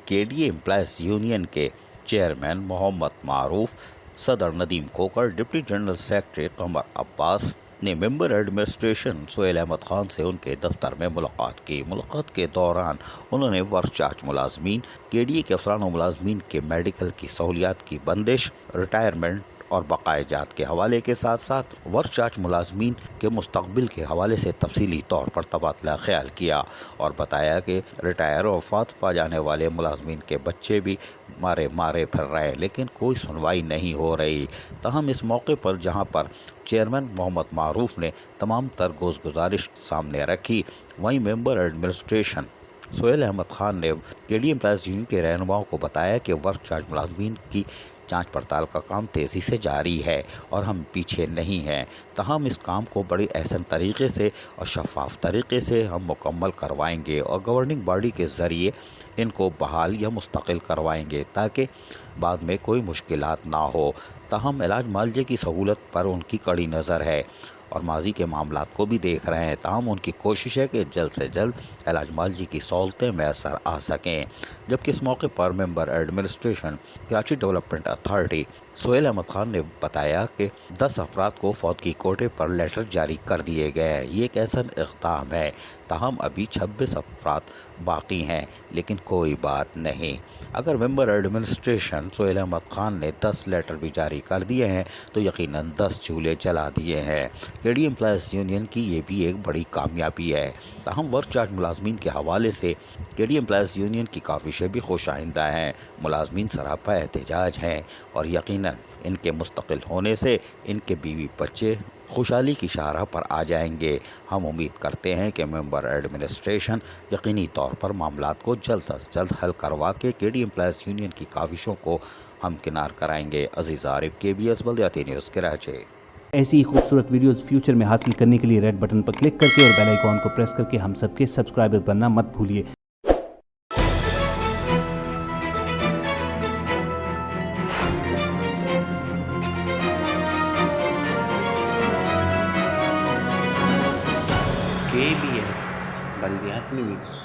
کے D A employees union کے chairman Muhammad Maroof, صدر Nadeem Kokar, deputy general secretary Qamar Abbas نے ممبر ایڈمنسٹریشن سہیل احمد خان سے ان کے دفتر میں ملاقات کی۔ ملاقات کے دوران انہوں نے ورک چارج ملازمین، کے ڈی اے کے افسران و ملازمین کے میڈیکل کی سہولیات کی بندش، ریٹائرمنٹ اور بقائے جات کے حوالے کے ساتھ ساتھ ورک چارج ملازمین کے مستقبل کے حوالے سے تفصیلی طور پر تبادلہ خیال کیا اور بتایا کہ ریٹائر اور وفات پا جانے والے ملازمین کے بچے بھی مارے پھر رہے لیکن کوئی سنوائی نہیں ہو رہی۔ تاہم اس موقع پر جہاں پر چیئرمین محمد معروف نے تمام تر گزارش سامنے رکھی، وہیں ممبر ایڈمنسٹریشن سہیل احمد خان نے کے ڈی اے امپلائز یونین کے رہنماؤں کو بتایا کہ ورک چارج ملازمین کی جانچ پڑتال کا کام تیزی سے جاری ہے اور ہم پیچھے نہیں ہیں۔ تاہم اس کام کو بڑی احسن طریقے سے اور شفاف طریقے سے ہم مکمل کروائیں گے اور گورننگ باڈی کے ذریعے ان کو بحال یا مستقل کروائیں گے تاکہ بعد میں کوئی مشکلات نہ ہو۔ تاہم علاج معالجے کی سہولت پر ان کی کڑی نظر ہے اور ماضی کے معاملات کو بھی دیکھ رہے ہیں۔ تاہم ان کی کوشش ہے کہ جلد سے جلد علاج معالجے کی سہولتیں میسر آ سکیں۔ جبکہ اس موقع پر member administration Karachi development authority Sohail Ahmed Khan نے بتایا کہ 10 افراد کو فوتگی کوٹے پر لیٹر جاری کر دیے گئے ہیں۔ یہ ایک احسن اقدام ہے۔ تاہم ابھی 26 افراد باقی ہیں لیکن کوئی بات نہیں۔ اگر ممبر ایڈمنسٹریشن سہیل احمد خان نے 10 لیٹر بھی جاری کر دیے ہیں تو یقیناً 10 چولہے جلا دیے ہیں۔ کے ڈی اے امپلائز یونین کی یہ بھی ایک بڑی کامیابی ہے۔ تاہم ورک چارج ملازمین کے حوالے سے کے ڈی اے امپلائز یونین کی کاوشیں بھی خوش آئندہ ہیں۔ ملازمین سراپا احتجاج ہیں اور یقیناً ان کے مستقل ہونے سے ان کے بیوی بچے خوشحالی کی شاہراہ پر آ جائیں گے۔ ہم امید کرتے ہیں کہ ممبر ایڈمنسٹریشن یقینی طور پر معاملات کو جلد از جلد حل کروا کے کے ڈی اے امپلائز یونین کی کاوشوں کو ہمکنار کرائیں گے۔ عزیز عارف، KBS بلدیاتی نیوز، کراچی۔ ایسی ہی خوبصورت ویڈیوز فیوچر میں حاصل کرنے کے لیے ریڈ بٹن پر کلک کر کے اور بیل آئیکن کو پریس کر کے ہم سب کے سبسکرائبر بننا مت بھولیے۔ KBS بلدیاتی نیوز۔